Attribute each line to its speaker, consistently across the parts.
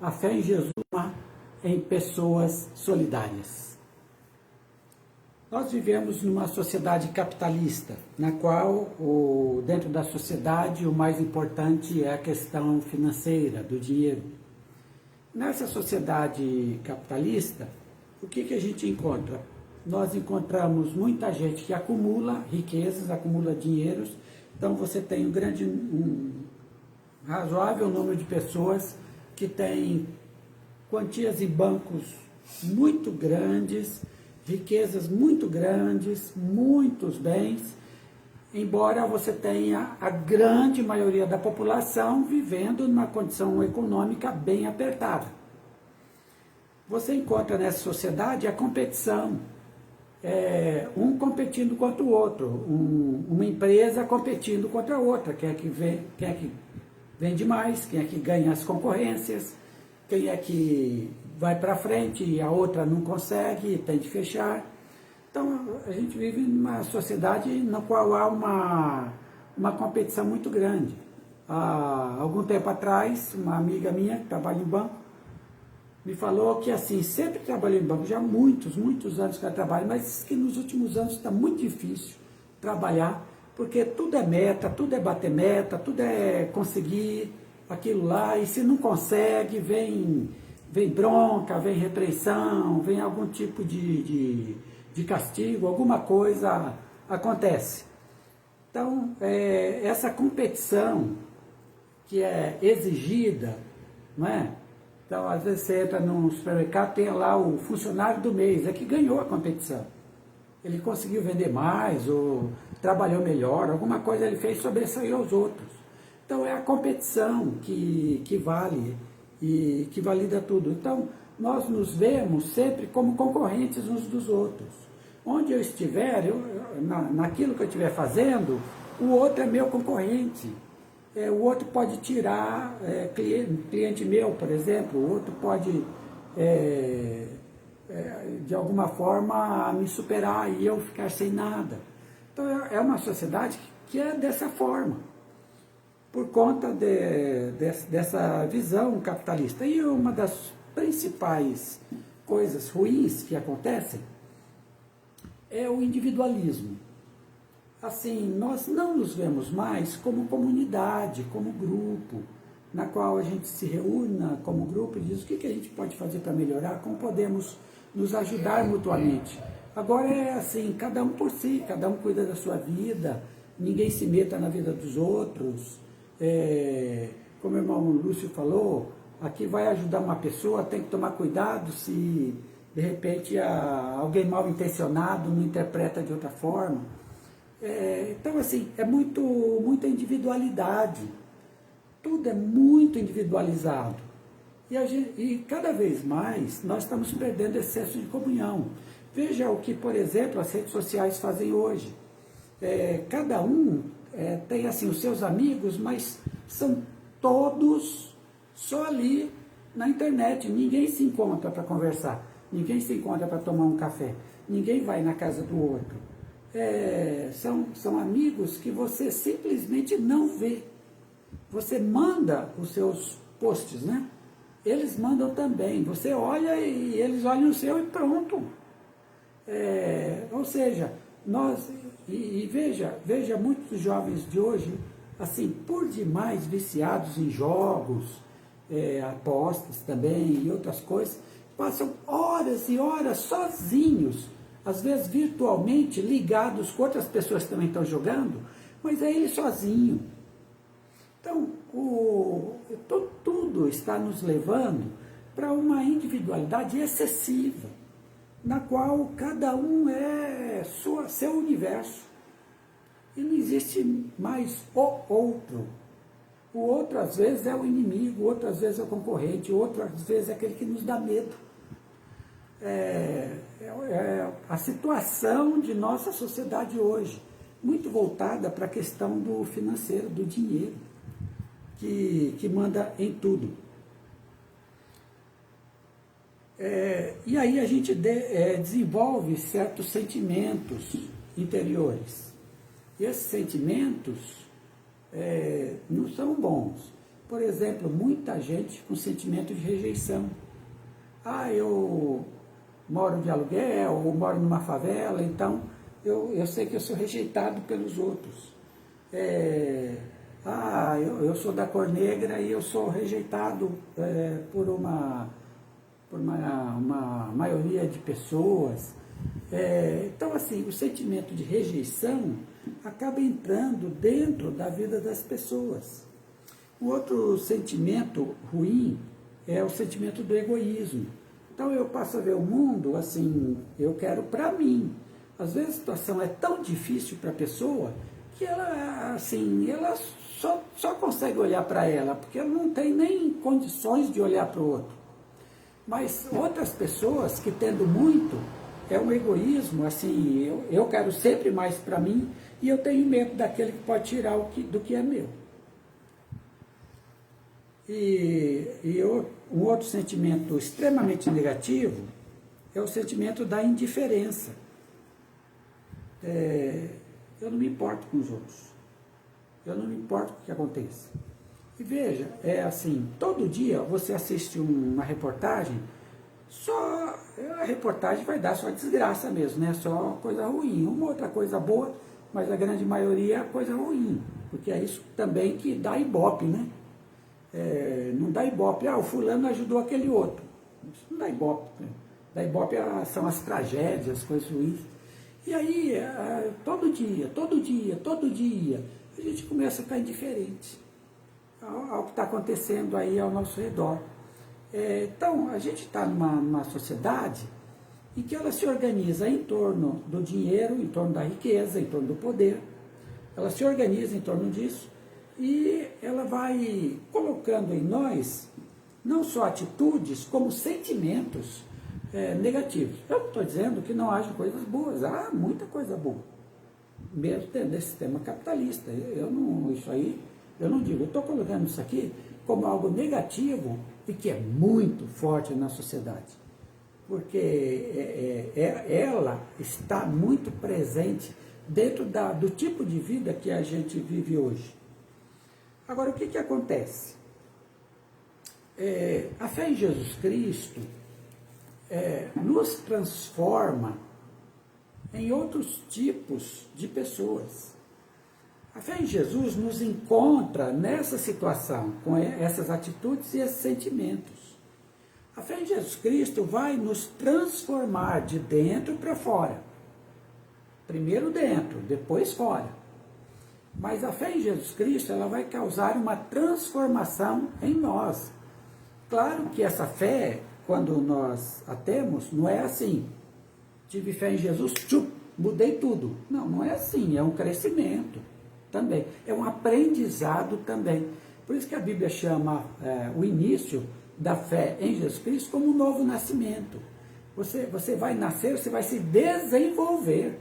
Speaker 1: a fé em Jesus em pessoas solidárias. Nós vivemos numa sociedade capitalista, na qual, dentro da sociedade, o mais importante é a questão financeira, do dinheiro. Nessa sociedade capitalista, o que a gente encontra? Nós encontramos muita gente que acumula riquezas, acumula dinheiros. Então você tem um razoável número de pessoas que têm quantias em bancos muito grandes, riquezas muito grandes, muitos bens, embora você tenha a grande maioria da população vivendo numa condição econômica bem apertada. Você encontra nessa sociedade a competição, um competindo contra o outro, uma empresa competindo contra a outra, quem é que vende mais, quem é que ganha as concorrências, quem é que vai para frente e a outra não consegue, tem de fechar. Então, a gente vive numa sociedade na qual há uma competição muito grande. Há algum tempo atrás, uma amiga minha que trabalha em banco, me falou que assim, sempre trabalhou em banco, já há muitos anos que ela trabalha, mas que nos últimos anos está muito difícil trabalhar, porque tudo é meta, tudo é bater meta, tudo é conseguir aquilo lá, e se não consegue, vem bronca, vem repreensão, vem algum tipo de castigo, alguma coisa acontece. Então, essa competição que é exigida, não é? Então, às vezes você entra num supermercado, tem lá o funcionário do mês, que ganhou a competição. Ele conseguiu vender mais, ou trabalhou melhor, alguma coisa ele fez sobressair aos outros. Então, é a competição que vale e que valida tudo. Então, nós nos vemos sempre como concorrentes uns dos outros. Onde eu estiver, naquilo que eu estiver fazendo, o outro é meu concorrente. O outro pode tirar cliente meu, por exemplo, o outro pode, de alguma forma, me superar e eu ficar sem nada. Então, é uma sociedade que é dessa forma, por conta dessa visão capitalista. E uma das principais coisas ruins que acontecem é o individualismo. Assim, nós não nos vemos mais como comunidade, como grupo, na qual a gente se reúna como grupo e diz o que a gente pode fazer para melhorar, como podemos nos ajudar mutuamente. Agora é assim, cada um por si, cada um cuida da sua vida, ninguém se meta na vida dos outros. Como o irmão Lúcio falou, aqui vai ajudar uma pessoa, tem que tomar cuidado se de repente alguém mal intencionado não interpreta de outra forma. Então, assim, é muita individualidade. Tudo é muito individualizado. E cada vez mais nós estamos perdendo excesso de comunhão. Veja o que, por exemplo, as redes sociais fazem hoje. Cada um tem assim os seus amigos, mas são todos só ali na internet. Ninguém se encontra para conversar, ninguém se encontra para tomar um café, ninguém vai na casa do outro. São amigos que você simplesmente não vê. Você manda os seus posts, né? Eles mandam também. Você olha e eles olham o seu e pronto. Ou seja, veja muitos jovens de hoje, assim, por demais viciados em jogos, apostas também e outras coisas, passam horas e horas sozinhos, às vezes virtualmente ligados com outras pessoas que também estão jogando, mas é ele sozinho. Então, tudo está nos levando para uma individualidade excessiva, na qual cada um é seu universo. E não existe mais o outro. O outro, às vezes, é o inimigo, o outro, às vezes, é o concorrente, o outro, às vezes, é aquele que nos dá medo. A situação de nossa sociedade hoje, muito voltada para a questão do financeiro, do dinheiro, que manda em tudo. E aí a gente desenvolve certos sentimentos interiores. E esses sentimentos não são bons. Por exemplo, muita gente com sentimento de rejeição. Ah, eu moro de aluguel, ou moro numa favela, então eu sei que eu sou rejeitado pelos outros. Eu sou da cor negra e eu sou rejeitado por uma maioria de pessoas. Então, assim, o sentimento de rejeição acaba entrando dentro da vida das pessoas. O outro sentimento ruim é o sentimento do egoísmo. Então, eu passo a ver o mundo assim, eu quero para mim. Às vezes a situação é tão difícil para a pessoa que ela, assim, ela só consegue olhar para ela, porque ela não tem nem condições de olhar para o outro. Mas outras pessoas que tendo muito, é um egoísmo, assim, eu quero sempre mais para mim e eu tenho medo daquele que pode tirar do que é meu. Um outro sentimento extremamente negativo é o sentimento da indiferença. Eu não me importo com os outros. Eu não me importo com o que aconteça. E veja, é assim, todo dia você assiste uma reportagem, a reportagem vai dar só desgraça mesmo, né? Só coisa ruim. Uma outra coisa boa, mas a grande maioria é coisa ruim. Porque é isso também que dá ibope, né? Não dá ibope, o fulano ajudou aquele outro. Isso não dá ibope. Né? Dá ibope são as tragédias, as coisas ruins. E aí, todo dia, a gente começa a ficar indiferente ao que está acontecendo aí ao nosso redor. Então, a gente está numa sociedade em que ela se organiza em torno do dinheiro, em torno da riqueza, em torno do poder. Ela se organiza em torno disso e ela vai colocando em nós não só atitudes, como sentimentos negativos. Eu não estou dizendo que não haja coisas boas, há muita coisa boa, mesmo dentro desse sistema capitalista. Eu não digo, eu estou colocando isso aqui como algo negativo e que é muito forte na sociedade, porque ela está muito presente dentro do tipo de vida que a gente vive hoje. Agora, o que acontece? A fé em Jesus Cristo nos transforma em outros tipos de pessoas. A fé em Jesus nos encontra nessa situação, com essas atitudes e esses sentimentos. A fé em Jesus Cristo vai nos transformar de dentro para fora. Primeiro dentro, depois fora. Mas a fé em Jesus Cristo, ela vai causar uma transformação em nós. Claro que essa fé, quando nós a temos, não é assim. Tive fé em Jesus, mudei tudo. Não é assim, é um crescimento também. É um aprendizado também. Por isso que a Bíblia chama o início da fé em Jesus Cristo como um novo nascimento. Você vai nascer, você vai se desenvolver.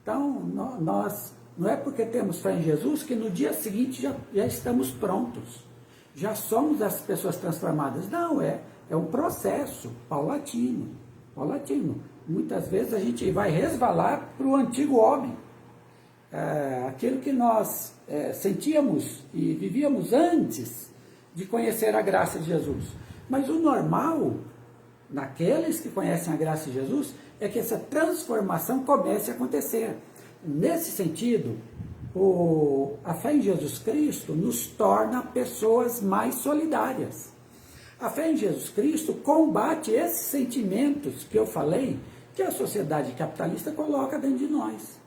Speaker 1: Então, nós não é porque temos fé em Jesus que no dia seguinte já estamos prontos. Já somos as pessoas transformadas. Não, é um processo paulatino. Muitas vezes a gente vai resvalar para o antigo homem. Aquilo que nós sentíamos e vivíamos antes de conhecer a graça de Jesus. Mas o normal, naqueles que conhecem a graça de Jesus, é que essa transformação comece a acontecer. Nesse sentido, a fé em Jesus Cristo nos torna pessoas mais solidárias. A fé em Jesus Cristo combate esses sentimentos que eu falei, que a sociedade capitalista coloca dentro de nós.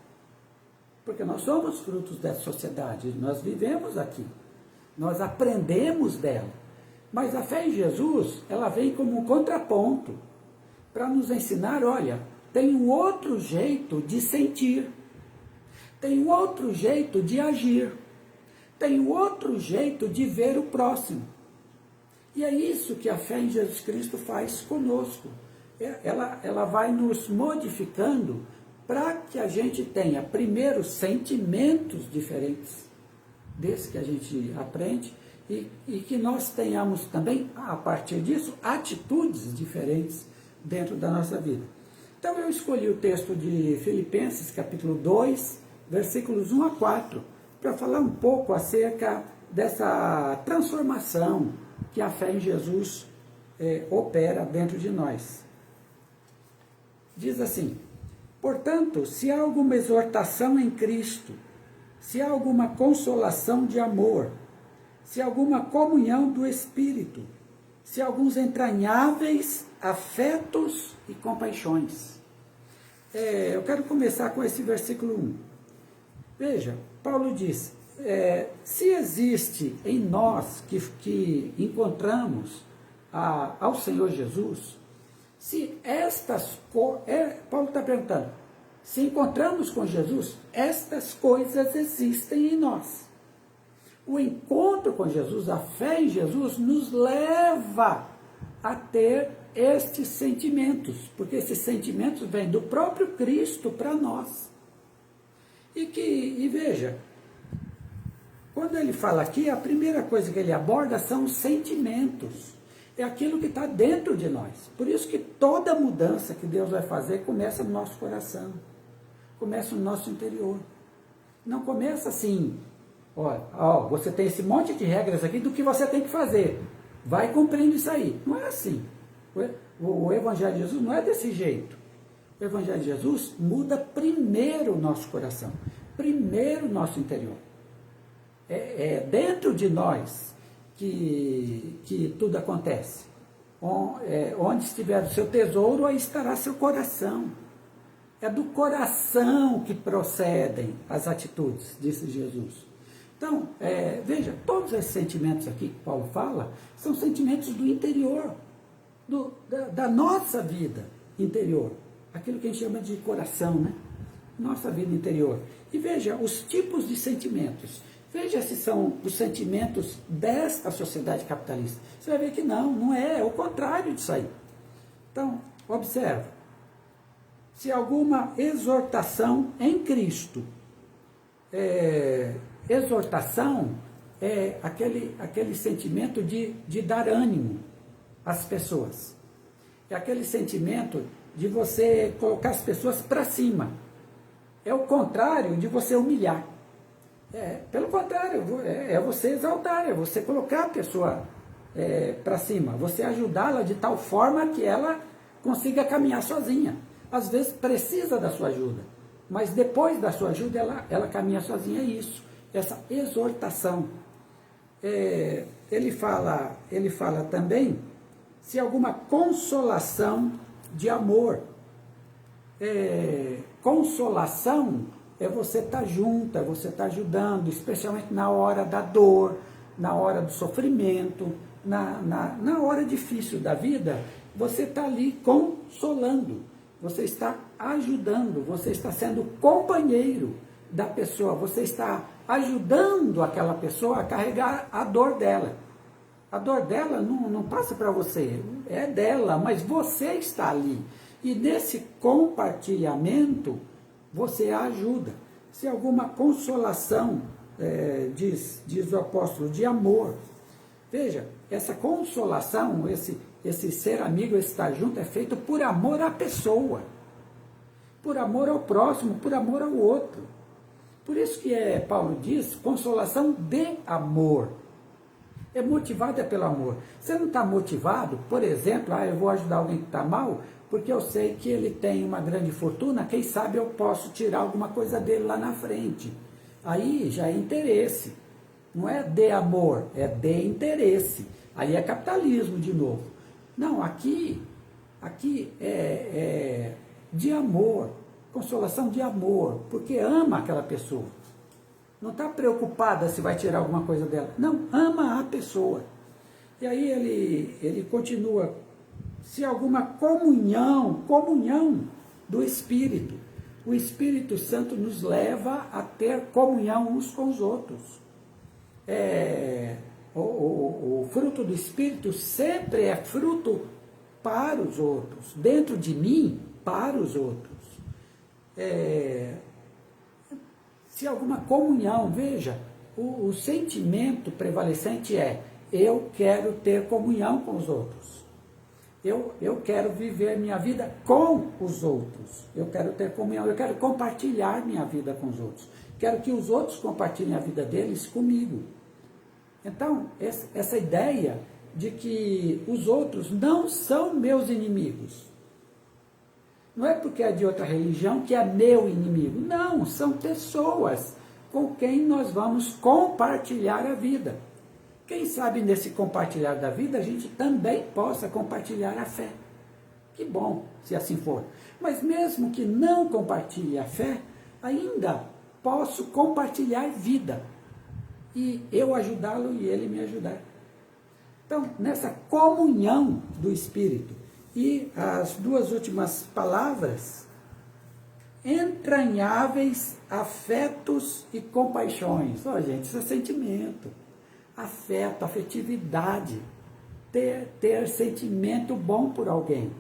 Speaker 1: Porque nós somos frutos dessa sociedade, nós vivemos aqui, nós aprendemos dela. Mas a fé em Jesus, ela vem como um contraponto, para nos ensinar, olha, tem um outro jeito de sentir, tem um outro jeito de agir, tem um outro jeito de ver o próximo. E é isso que a fé em Jesus Cristo faz conosco. Ela vai nos modificando para que a gente tenha, primeiro, sentimentos diferentes desses que a gente aprende e que nós tenhamos também, a partir disso, atitudes diferentes dentro da nossa vida. Então eu escolhi o texto de Filipenses, capítulo 2, versículos 1 a 4, para falar um pouco acerca dessa transformação que a fé em Jesus opera dentro de nós. Diz assim: portanto, se há alguma exortação em Cristo, se há alguma consolação de amor, se há alguma comunhão do Espírito, se há alguns entranháveis afetos e compaixões. Eu quero começar com esse versículo 1. Veja, Paulo diz, se existe em nós que encontramos ao Senhor Jesus, se Paulo está perguntando, se encontramos com Jesus, estas coisas existem em nós. O encontro com Jesus, a fé em Jesus, nos leva a ter estes sentimentos, porque esses sentimentos vêm do próprio Cristo para nós. E veja, quando ele fala aqui, a primeira coisa que ele aborda são os sentimentos. É aquilo que está dentro de nós. Por isso que toda mudança que Deus vai fazer começa no nosso coração, começa no nosso interior. Não começa assim, você tem esse monte de regras aqui do que você tem que fazer. Vai cumprindo isso aí. Não é assim. O Evangelho de Jesus não é desse jeito. O Evangelho de Jesus muda primeiro o nosso coração, primeiro o nosso interior. É dentro de nós que tudo acontece. Onde estiver o seu tesouro, aí estará seu coração. É do coração que procedem as atitudes, disse Jesus. Então, veja, todos esses sentimentos aqui que Paulo fala, são sentimentos do interior, da nossa vida interior. Aquilo que a gente chama de coração, né? Nossa vida interior. E veja, os tipos de sentimentos. Veja se são os sentimentos desta sociedade capitalista. Você vai ver que não é o contrário disso aí. Então, observa. Se alguma exortação em Cristo, exortação é aquele sentimento de dar ânimo às pessoas. É aquele sentimento de você colocar as pessoas para cima. É o contrário de você humilhar. Pelo contrário, é você exaltar, é você colocar a pessoa para cima, você ajudá-la de tal forma que ela consiga caminhar sozinha. Às vezes precisa da sua ajuda, mas depois da sua ajuda ela caminha sozinha. É isso, essa exortação. Ele fala também se alguma consolação de amor. Consolação é você estar junto, é você estar ajudando, especialmente na hora da dor, na hora do sofrimento, na hora difícil da vida, você está ali consolando, você está ajudando, você está sendo companheiro da pessoa, você está ajudando aquela pessoa a carregar a dor dela. A dor dela não passa para você, é dela, mas você está ali. E nesse compartilhamento, você a ajuda. Se alguma consolação, diz o apóstolo, de amor. Veja, essa consolação, esse ser amigo, esse estar junto, é feito por amor à pessoa, por amor ao próximo, por amor ao outro. Por isso que Paulo diz, consolação de amor. É motivada pelo amor. Você não está motivado, por exemplo, eu vou ajudar alguém que está mal, porque eu sei que ele tem uma grande fortuna, quem sabe eu posso tirar alguma coisa dele lá na frente. Aí já é interesse. Não é de amor, é de interesse. Aí é capitalismo de novo. Não, aqui é de amor, consolação de amor, porque ama aquela pessoa. Não está preocupada se vai tirar alguma coisa dela. Não, ama a pessoa. E aí ele continua, se alguma comunhão do Espírito. O Espírito Santo nos leva a ter comunhão uns com os outros. O fruto do Espírito sempre é fruto para os outros, dentro de mim, para os outros. Se alguma comunhão, veja, o sentimento prevalecente eu quero ter comunhão com os outros. Eu quero viver minha vida com os outros. Eu quero ter comunhão, eu quero compartilhar minha vida com os outros. Quero que os outros compartilhem a vida deles comigo. Então, essa ideia de que os outros não são meus inimigos. Não é porque é de outra religião que é meu inimigo. Não, são pessoas com quem nós vamos compartilhar a vida. Quem sabe nesse compartilhar da vida a gente também possa compartilhar a fé. Que bom, se assim for. Mas mesmo que não compartilhe a fé, ainda posso compartilhar vida. E eu ajudá-lo e ele me ajudar. Então, nessa comunhão do Espírito, e as duas últimas palavras, entranháveis afetos e compaixões. Ó, gente, isso é sentimento. Afeto, afetividade. Ter sentimento bom por alguém.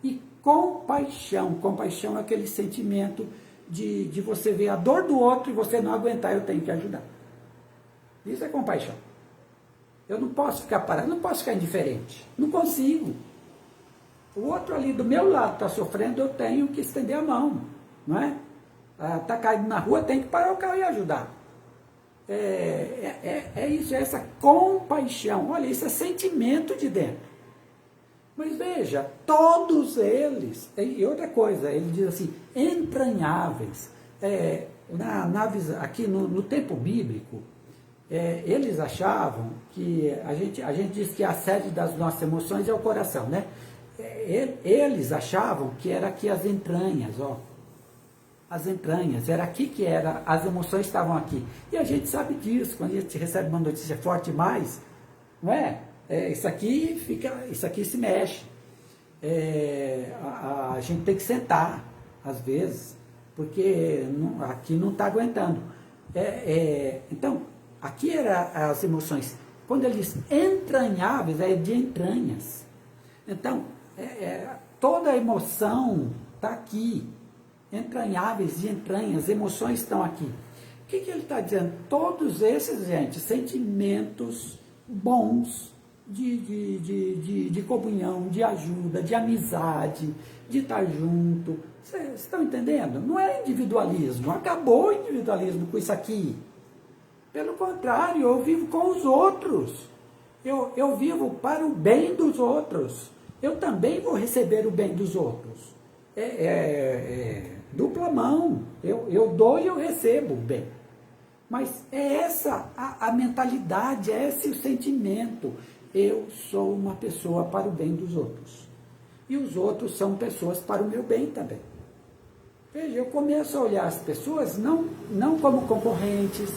Speaker 1: E compaixão. Compaixão é aquele sentimento de você ver a dor do outro e você não aguentar, eu tenho que ajudar. Isso é compaixão. Eu não posso ficar parado, não posso ficar indiferente. Não consigo. O outro ali do meu lado está sofrendo, eu tenho que estender a mão. Não é? Está caído na rua, tem que parar o carro e ajudar. É isso, é essa compaixão. Olha, isso é sentimento de dentro. Mas veja, todos eles, e outra coisa, ele diz assim, entranháveis. Aqui no tempo bíblico, eles achavam que, a gente diz que a sede das nossas emoções é o coração, né? Eles achavam que era aqui as entranhas, ó. As entranhas, era aqui que era, as emoções estavam aqui. E a gente sabe disso, quando a gente recebe uma notícia forte demais, não é? Isso aqui se mexe. A gente tem que sentar, às vezes, porque aqui não está aguentando. Então, aqui eram as emoções. Quando ele diz entranháveis, é de entranhas. Então, toda a emoção está aqui. Entranháveis de entranhas, emoções estão aqui. O que ele está dizendo? Todos esses, gente, sentimentos bons de comunhão, de ajuda, de amizade, de estar junto. Vocês estão entendendo? Não é individualismo. Acabou o individualismo com isso aqui. Pelo contrário, eu vivo com os outros. Eu vivo para o bem dos outros. Eu também vou receber o bem dos outros. Dupla mão. Eu dou e eu recebo o bem. Mas é essa a mentalidade, é esse o sentimento. Eu sou uma pessoa para o bem dos outros. E os outros são pessoas para o meu bem também. Veja, eu começo a olhar as pessoas não como concorrentes,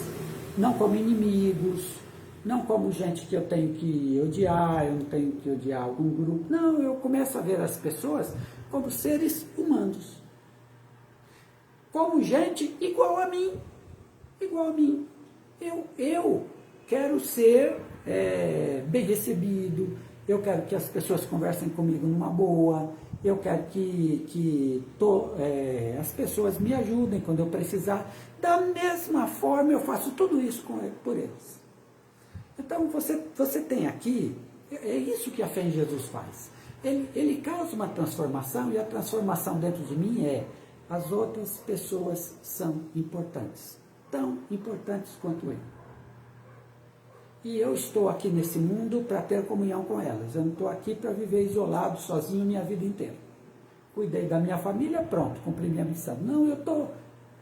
Speaker 1: não como inimigos, não como gente que eu tenho que odiar, eu não tenho que odiar algum grupo. Não, eu começo a ver as pessoas como seres humanos. Como gente igual a mim. Igual a mim. Eu quero ser bem recebido, eu quero que as pessoas conversem comigo numa boa, eu quero que as pessoas me ajudem quando eu precisar. Da mesma forma, eu faço tudo isso por eles. Então, você tem aqui, é isso que a fé em Jesus faz. Ele causa uma transformação, e a transformação dentro de mim as outras pessoas são importantes. Tão importantes quanto eu. E eu estou aqui nesse mundo para ter comunhão com elas. Eu não estou aqui para viver isolado, sozinho, minha vida inteira. Cuidei da minha família, pronto, cumpri minha missão. Não, eu estou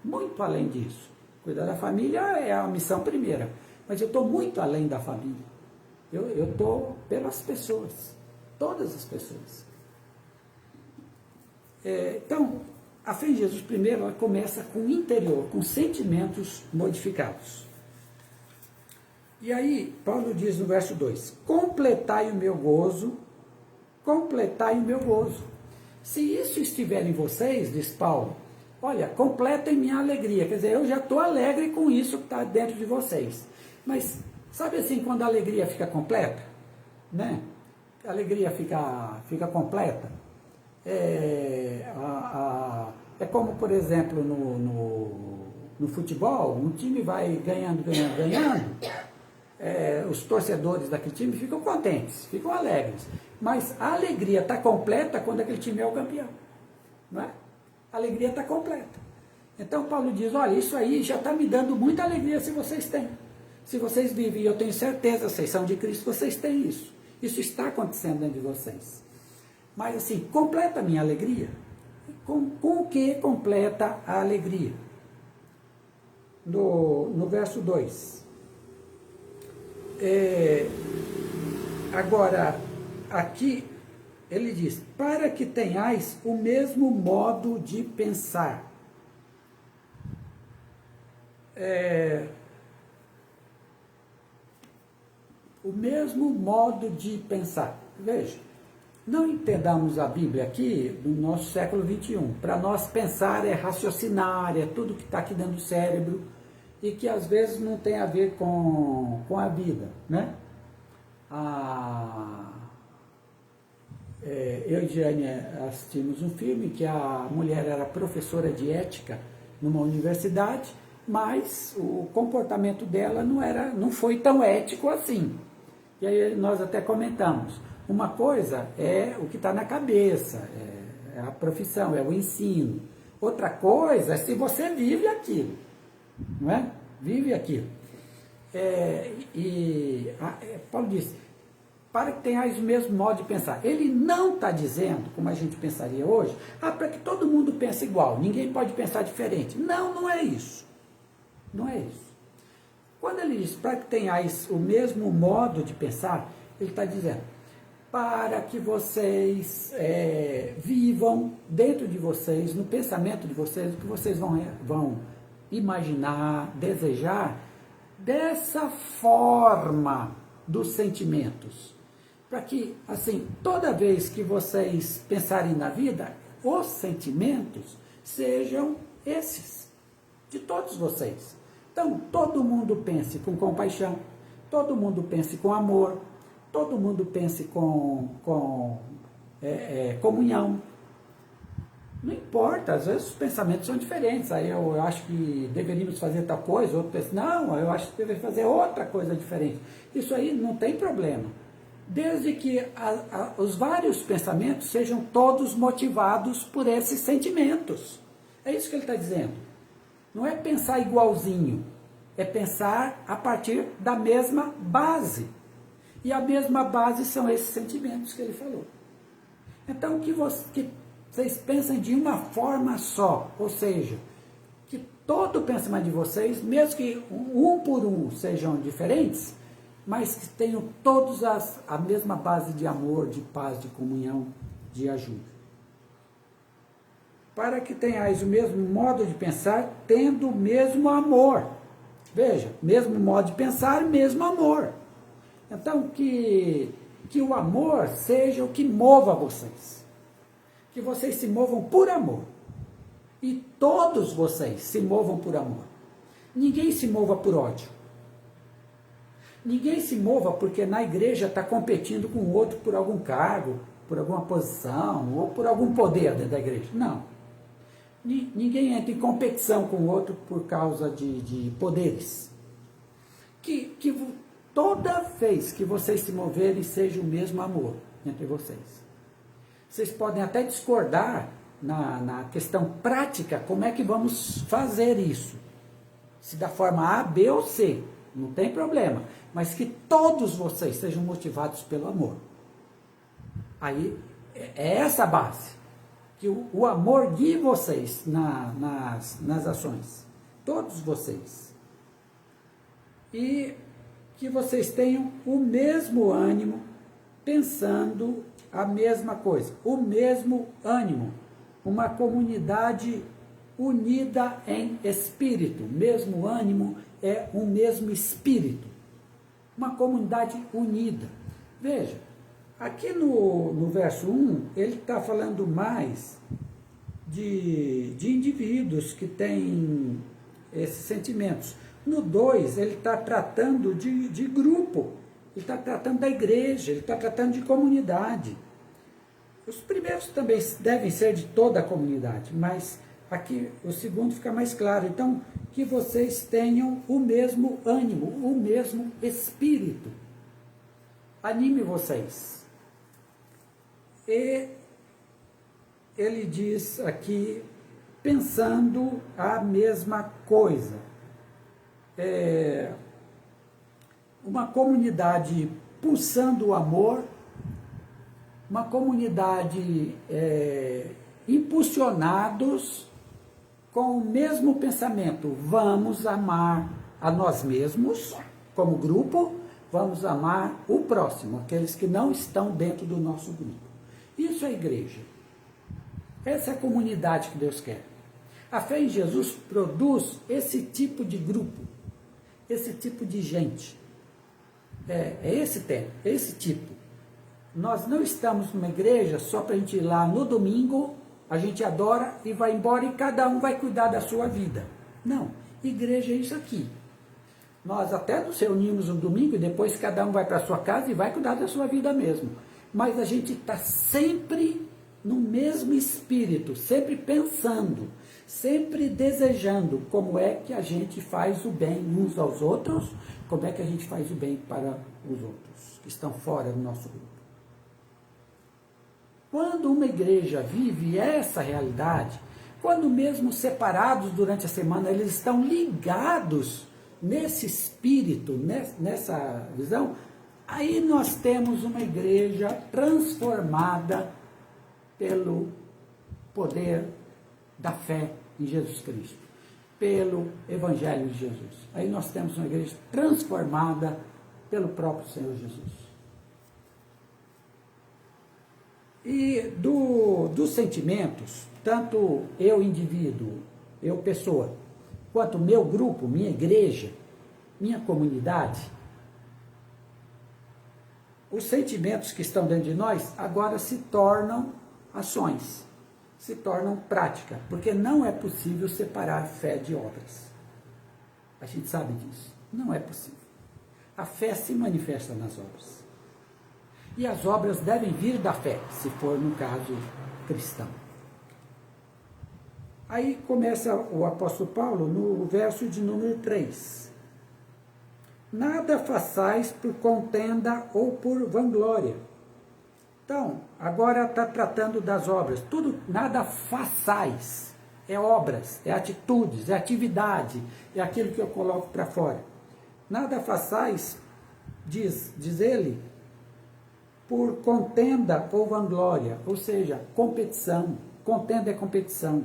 Speaker 1: muito além disso. Cuidar da família é a missão primeira. Mas eu estou muito além da família. Eu estou pelas pessoas. Todas as pessoas. Então, a fé em Jesus, primeiro, ela começa com o interior, com sentimentos modificados. E aí, Paulo diz no verso 2, completai o meu gozo, Se isso estiver em vocês, diz Paulo, olha, completem minha alegria. Quer dizer, eu já estou alegre com isso que está dentro de vocês. Mas, sabe assim, quando a alegria fica completa? Né? A alegria fica completa. É como, por exemplo, no futebol, um time vai ganhando, os torcedores daquele time ficam contentes, ficam alegres. Mas a alegria está completa quando aquele time é o campeão. Não é? A alegria está completa. Então Paulo diz, olha, isso aí já está me dando muita alegria se vocês têm. Se vocês vivem, eu tenho certeza, vocês são de Cristo, vocês têm isso. Isso está acontecendo dentro de vocês. Mas assim, completa a minha alegria. Com o que completa a alegria? No verso 2. Agora, aqui ele diz, para que tenhais o mesmo modo de pensar. O mesmo modo de pensar. Veja, não entendamos a Bíblia aqui no nosso século XXI. Para nós pensar é raciocinar, é tudo que está aqui dentro do cérebro e que às vezes não tem a ver com a vida, né? Eu e Jane assistimos um filme que a mulher era professora de ética numa universidade, mas o comportamento dela não foi tão ético assim. E aí nós até comentamos, uma coisa é o que está na cabeça, é a profissão, é o ensino. Outra coisa é se você vive aquilo, não é? Vive aquilo. Paulo disse, para que tenhais o mesmo modo de pensar. Ele não está dizendo, como a gente pensaria hoje, para que todo mundo pense igual, ninguém pode pensar diferente. Não, não é isso. Não é isso. Quando ele diz para que tenhais o mesmo modo de pensar, ele está dizendo para que vocês vivam dentro de vocês, no pensamento de vocês, o que vocês vão imaginar, desejar, dessa forma dos sentimentos. Para que, assim, toda vez que vocês pensarem na vida, os sentimentos sejam esses, de todos vocês. Então, todo mundo pense com compaixão, todo mundo pense com amor, todo mundo pense com comunhão. Não importa, às vezes os pensamentos são diferentes. Aí eu acho que deveríamos fazer tal coisa, outro pensa, não, eu acho que deveria fazer outra coisa diferente. Isso aí não tem problema. Desde que os vários pensamentos sejam todos motivados por esses sentimentos. É isso que ele está dizendo. Não é pensar igualzinho, é pensar a partir da mesma base. E a mesma base são esses sentimentos que ele falou. Então, que vocês pensem de uma forma só, ou seja, que todo o pensamento de vocês, mesmo que um por um sejam diferentes, mas que tenham todos a mesma base de amor, de paz, de comunhão, de ajuda. Para que tenhais o mesmo modo de pensar, tendo o mesmo amor. Veja, mesmo modo de pensar, mesmo amor. Então, que o amor seja o que mova vocês. Que vocês se movam por amor. E todos vocês se movam por amor. Ninguém se mova por ódio. Ninguém se mova porque na igreja está competindo com o outro por algum cargo, por alguma posição, ou por algum poder dentro da igreja. Não. Ninguém entra em competição com o outro por causa de poderes. Que toda vez que vocês se moverem, seja o mesmo amor entre vocês. Vocês podem até discordar na questão prática, como é que vamos fazer isso. Se da forma A, B ou C, não tem problema. Mas que todos vocês sejam motivados pelo amor. Aí, é essa a base. Que o amor guie vocês nas ações. Todos vocês. E que vocês tenham o mesmo ânimo, pensando a mesma coisa. O mesmo ânimo. Uma comunidade unida em espírito. Mesmo ânimo é um mesmo espírito. Uma comunidade unida. Veja. Aqui no verso 1, ele está falando mais de indivíduos que têm esses sentimentos. No 2, ele está tratando de grupo, ele está tratando da igreja, ele está tratando de comunidade. Os primeiros também devem ser de toda a comunidade, mas aqui o segundo fica mais claro. Então, que vocês tenham o mesmo ânimo, o mesmo espírito. Anime vocês. E ele diz aqui, pensando a mesma coisa. uma comunidade pulsando o amor, uma comunidade impulsionados com o mesmo pensamento. Vamos amar a nós mesmos, como grupo, vamos amar o próximo, aqueles que não estão dentro do nosso grupo. Isso é igreja. Essa é a comunidade que Deus quer. A fé em Jesus produz esse tipo de grupo, esse tipo de gente. É esse tipo. Nós não estamos numa igreja só para a gente ir lá no domingo, a gente adora e vai embora e cada um vai cuidar da sua vida. Não, igreja é isso aqui. Nós até nos reunimos no domingo e depois cada um vai para a sua casa e vai cuidar da sua vida mesmo. Mas a gente está sempre no mesmo espírito, sempre pensando, sempre desejando como é que a gente faz o bem uns aos outros, como é que a gente faz o bem para os outros que estão fora do nosso grupo. Quando uma igreja vive essa realidade, quando mesmo separados durante a semana, eles estão ligados nesse espírito, nessa visão, aí nós temos uma igreja transformada pelo poder da fé em Jesus Cristo, pelo Evangelho de Jesus. Aí nós temos uma igreja transformada pelo próprio Senhor Jesus. E dos sentimentos, tanto eu indivíduo, eu pessoa, quanto meu grupo, minha igreja, minha comunidade, os sentimentos que estão dentro de nós agora se tornam ações, se tornam prática, porque não é possível separar fé de obras. A gente sabe disso. Não é possível. A fé se manifesta nas obras. E as obras devem vir da fé, se for no caso cristão. Aí começa o apóstolo Paulo no verso de número 3. Nada façais por contenda ou por vanglória. Então, agora está tratando das obras. Nada façais. É obras, é atitudes, é atividade, é aquilo que eu coloco para fora. Nada façais, diz ele, por contenda ou vanglória, ou seja, competição. Contenda é competição.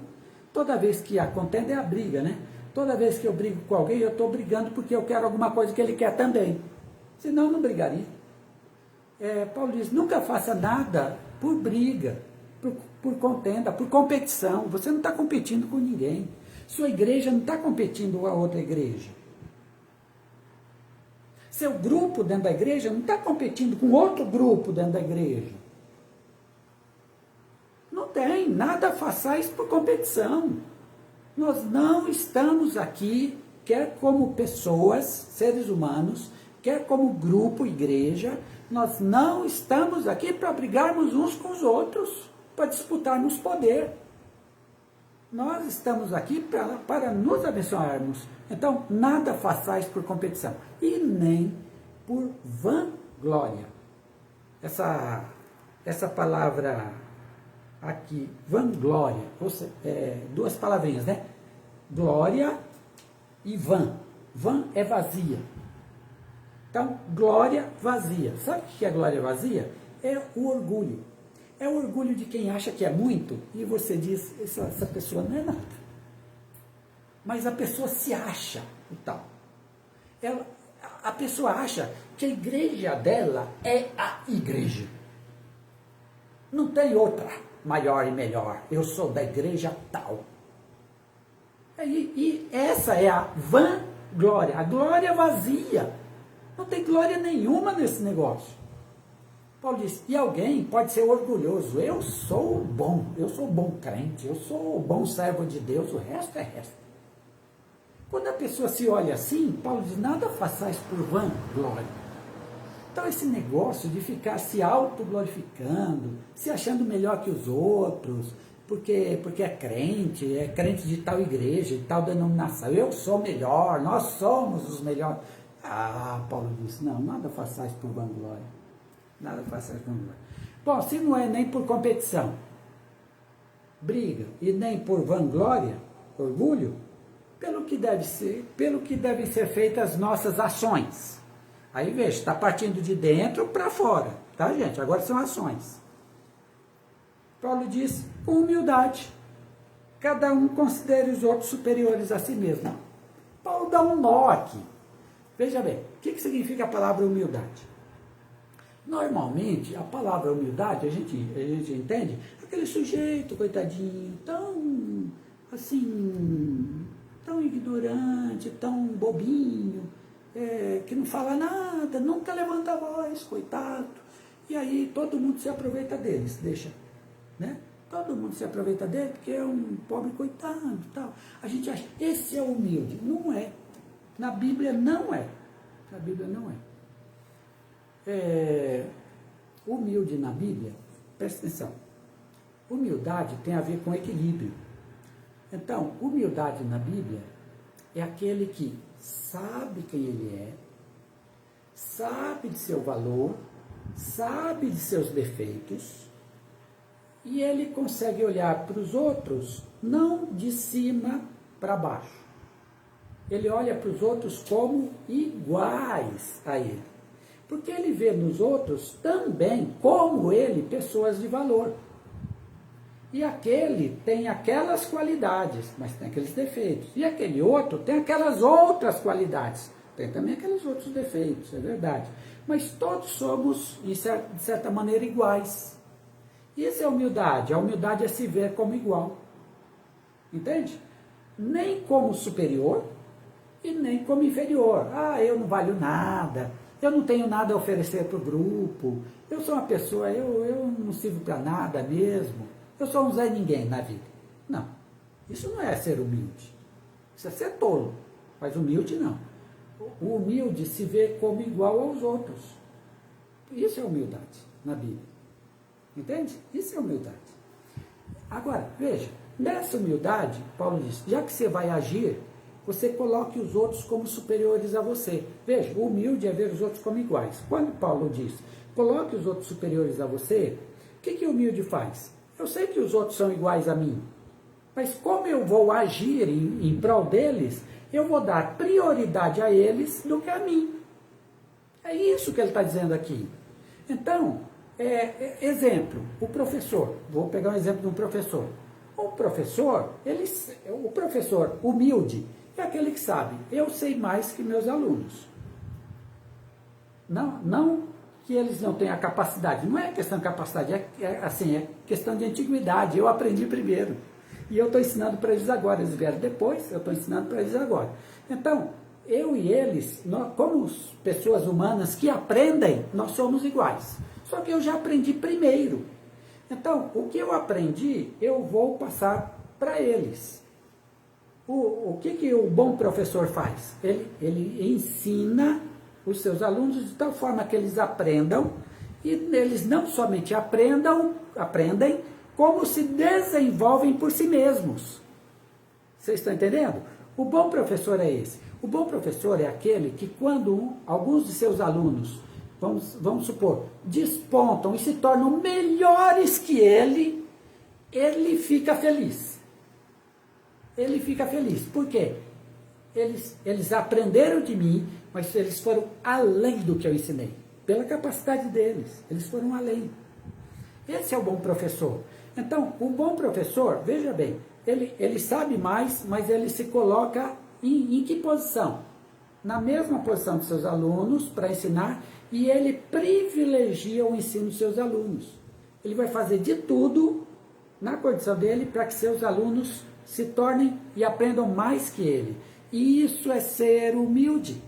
Speaker 1: Toda vez que há contenda é a briga, né? Toda vez que eu brigo com alguém, eu estou brigando porque eu quero alguma coisa que ele quer também. Senão, eu não brigaria. Paulo diz, nunca faça nada por briga, por contenda, por competição. Você não está competindo com ninguém. Sua igreja não está competindo com a outra igreja. Seu grupo dentro da igreja não está competindo com outro grupo dentro da igreja. Não tem, nada façais por competição. Nós não estamos aqui, quer como pessoas, seres humanos, quer como grupo, igreja, nós não estamos aqui para brigarmos uns com os outros, para disputarmos poder. Nós estamos aqui para nos abençoarmos. Então, nada façais por competição e nem por vanglória. Essa palavra aqui, vanglória, duas palavrinhas, né? Glória e vã. Vã é vazia. Então, glória vazia. Sabe o que é glória vazia? É o orgulho. É o orgulho de quem acha que é muito e você diz, essa pessoa não é nada. Mas a pessoa se acha o tal. A pessoa acha que a igreja dela é a igreja. Não tem outra maior e melhor. Eu sou da igreja tal. E essa é a vanglória, a glória vazia. Não tem glória nenhuma nesse negócio. Paulo diz, e alguém pode ser orgulhoso. Eu sou bom crente, eu sou bom servo de Deus, o resto é resto. Quando a pessoa se olha assim, Paulo diz, nada façais por vanglória. Então esse negócio de ficar se autoglorificando, se achando melhor que os outros, porque é crente de tal igreja, de tal denominação, eu sou melhor, nós somos os melhores. Paulo disse, não, nada façais por vanglória. Nada façais por vanglória. Bom, se não é nem por competição, briga, e nem por vanglória, orgulho, pelo que devem ser feitas as nossas ações. Aí veja, está partindo de dentro para fora, tá, gente? Agora são ações. Paulo diz, com humildade, cada um considere os outros superiores a si mesmo. Paulo dá um nó aqui. Veja bem, o que significa a palavra humildade? Normalmente, a palavra humildade, a gente entende, aquele sujeito, coitadinho, tão, assim, tão ignorante, tão bobinho, que não fala nada, nunca levanta a voz, coitado. E aí todo mundo se aproveita deles, deixa, né? Todo mundo se aproveita dele porque é um pobre coitado e tal. A gente acha, esse é o humilde. Não é. Na Bíblia não é. Na Bíblia não é. Humilde na Bíblia, presta atenção. Humildade tem a ver com equilíbrio. Então, humildade na Bíblia é aquele que sabe quem ele é, sabe de seu valor, sabe de seus defeitos, e ele consegue olhar para os outros não de cima para baixo. Ele olha para os outros como iguais a ele. Porque ele vê nos outros também, como ele, pessoas de valor. E aquele tem aquelas qualidades, mas tem aqueles defeitos. E aquele outro tem aquelas outras qualidades. Tem também aqueles outros defeitos, é verdade. Mas todos somos, de certa maneira, iguais. Isso é humildade. A humildade é se ver como igual. Entende? Nem como superior e nem como inferior. Ah, eu não valho nada. Eu não tenho nada a oferecer para o grupo. Eu sou uma pessoa, eu não sirvo para nada mesmo. Eu sou um Zé Ninguém na vida. Não. Isso não é ser humilde. Isso é ser tolo. Mas humilde não. O humilde se vê como igual aos outros. Isso é humildade na Bíblia. Entende? Isso é humildade. Agora, veja, nessa humildade, Paulo diz, já que você vai agir, você coloque os outros como superiores a você. Veja, o humilde é ver os outros como iguais. Quando Paulo diz, coloque os outros superiores a você, o que o humilde faz? Eu sei que os outros são iguais a mim, mas como eu vou agir em prol deles, eu vou dar prioridade a eles do que a mim. É isso que ele está dizendo aqui. Então, exemplo, o professor, vou pegar um exemplo de um professor. O professor humilde é aquele que sabe, eu sei mais que meus alunos. Não que eles não tenham a capacidade, não é questão de capacidade, é questão de antiguidade, eu aprendi primeiro. E eu estou ensinando para eles agora, eles vieram depois, eu estou ensinando para eles agora. Então, eu e eles, como pessoas humanas que aprendem, nós somos iguais. Só que eu já aprendi primeiro. Então, o que eu aprendi, eu vou passar para eles. O que o bom professor faz? Ele ensina os seus alunos de tal forma que eles aprendam, e eles não somente aprendem, como se desenvolvem por si mesmos. Vocês estão entendendo? O bom professor é esse. O bom professor é aquele que quando alguns de seus alunos, vamos supor, despontam e se tornam melhores que ele fica feliz. Ele fica feliz. Por quê? Eles aprenderam de mim, mas eles foram além do que eu ensinei. Pela capacidade deles, eles foram além. Esse é o bom professor. Então, o bom professor, veja bem, ele sabe mais, mas ele se coloca em que posição? Na mesma posição dos seus alunos para ensinar, e ele privilegia o ensino dos seus alunos. Ele vai fazer de tudo na condição dele para que seus alunos se tornem e aprendam mais que ele. E isso é ser humilde.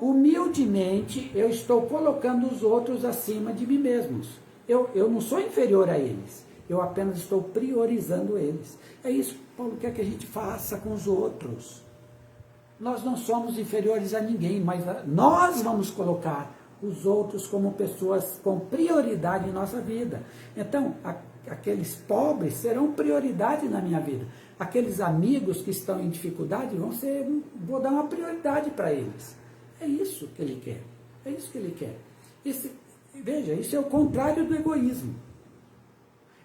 Speaker 1: Humildemente, eu estou colocando os outros acima de mim mesmos. Eu não sou inferior a eles. Eu apenas estou priorizando eles. É isso que Paulo quer que a gente faça com os outros. Nós não somos inferiores a ninguém, mas nós vamos colocar os outros como pessoas com prioridade em nossa vida. Então, aqueles pobres serão prioridade na minha vida. Aqueles amigos que estão em dificuldade vou dar uma prioridade para eles. É isso que ele quer. É isso que ele quer. Veja, isso é o contrário do egoísmo.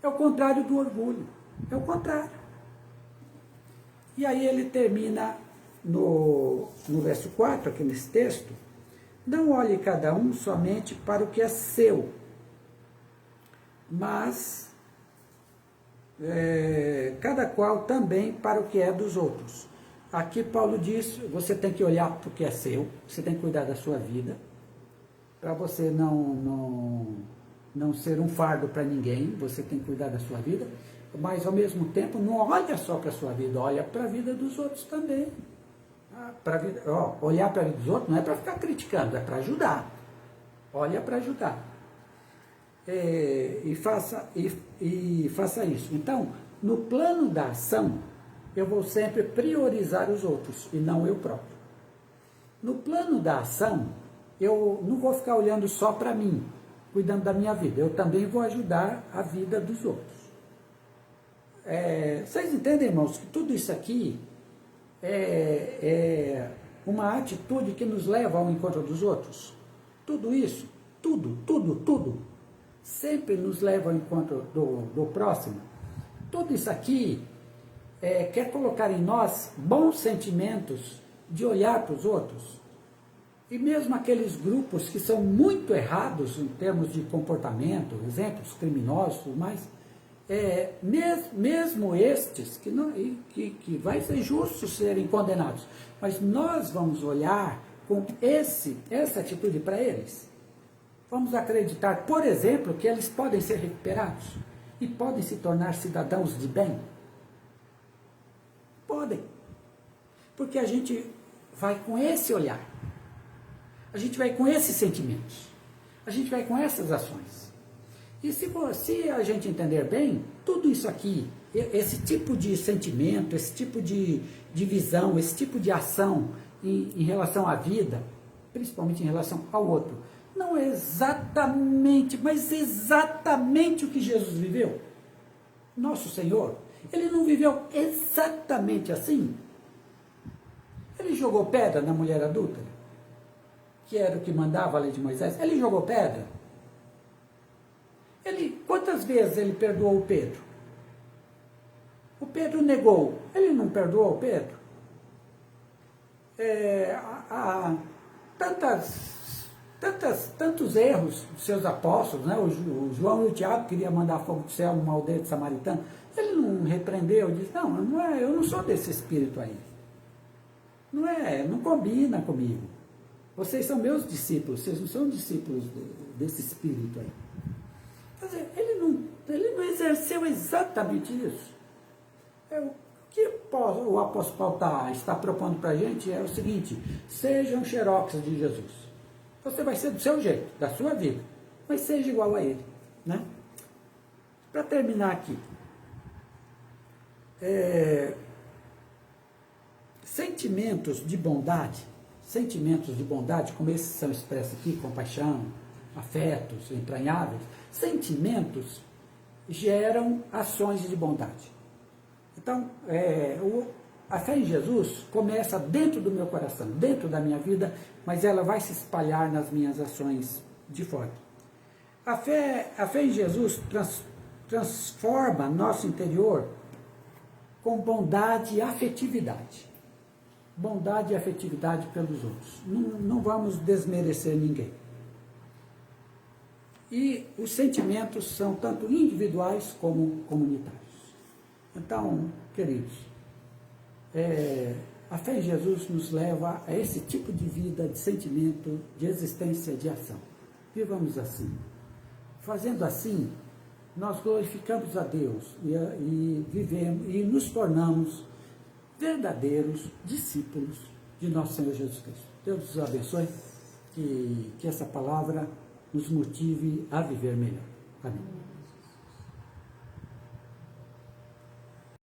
Speaker 1: É o contrário do orgulho. É o contrário. E aí ele termina no verso 4, aqui nesse texto, não olhe cada um somente para o que é seu, mas cada qual também para o que é dos outros. Aqui Paulo diz, você tem que olhar para o que é seu, você tem que cuidar da sua vida, para você não ser um fardo para ninguém, você tem que cuidar da sua vida, mas ao mesmo tempo não olha só para a sua vida, olha para a vida dos outros também. Olhar para a vida dos outros não é para ficar criticando, é para ajudar. Olha para ajudar. E faça isso. Então, no plano da ação, eu vou sempre priorizar os outros e não eu próprio. No plano da ação, eu não vou ficar olhando só para mim, cuidando da minha vida. Eu também vou ajudar a vida dos outros. Vocês entendem, irmãos, que tudo isso aqui é uma atitude que nos leva ao encontro dos outros? Tudo isso, tudo, sempre nos leva ao encontro do próximo. Tudo isso aqui quer colocar em nós bons sentimentos de olhar para os outros. E mesmo aqueles grupos que são muito errados em termos de comportamento, exemplos criminosos, tudo mais, mesmo estes, que vai ser justo serem condenados, mas nós vamos olhar com essa atitude para eles. Vamos acreditar, por exemplo, que eles podem ser recuperados e podem se tornar cidadãos de bem. Podem. Porque a gente vai com esse olhar. A gente vai com esses sentimentos. A gente vai com essas ações. E se a gente entender bem, tudo isso aqui, esse tipo de sentimento, esse tipo de visão, esse tipo de ação em relação à vida, principalmente em relação ao outro, não é exatamente, mas exatamente o que Jesus viveu. Nosso Senhor, Ele não viveu exatamente assim. Ele jogou pedra na mulher adúltera, que era o que mandava a lei de Moisés. Ele jogou pedra. Quantas vezes ele perdoou o Pedro? O Pedro negou. Ele não perdoou o Pedro? Há tantos erros dos seus apóstolos, né? O João e o Tiago queriam mandar fogo do céu numa aldeia de samaritano. Ele não repreendeu, disse, eu não sou desse espírito aí. Não combina comigo. Vocês são meus discípulos, vocês não são discípulos desse espírito aí. Quer dizer, ele não exerceu exatamente isso. O que o apóstolo Paulo está propondo para a gente é o seguinte: sejam xerox de Jesus. Você vai ser do seu jeito, da sua vida, mas seja igual a ele. Né? Para terminar aqui, sentimentos de bondade, como esses são expressos aqui, compaixão, afetos entranháveis, sentimentos geram ações de bondade. Então, a fé em Jesus começa dentro do meu coração, dentro da minha vida, mas ela vai se espalhar nas minhas ações de fora. A fé em Jesus transforma nosso interior com bondade e afetividade. Bondade e afetividade pelos outros. Não vamos desmerecer ninguém. E os sentimentos são tanto individuais como comunitários. Então, queridos, a fé em Jesus nos leva a esse tipo de vida, de sentimento, de existência, de ação. Vivamos assim. Fazendo assim, nós glorificamos a Deus e vivemos e nos tornamos verdadeiros discípulos de nosso Senhor Jesus Cristo. Deus nos abençoe, que essa palavra nos motive a viver melhor. Amém.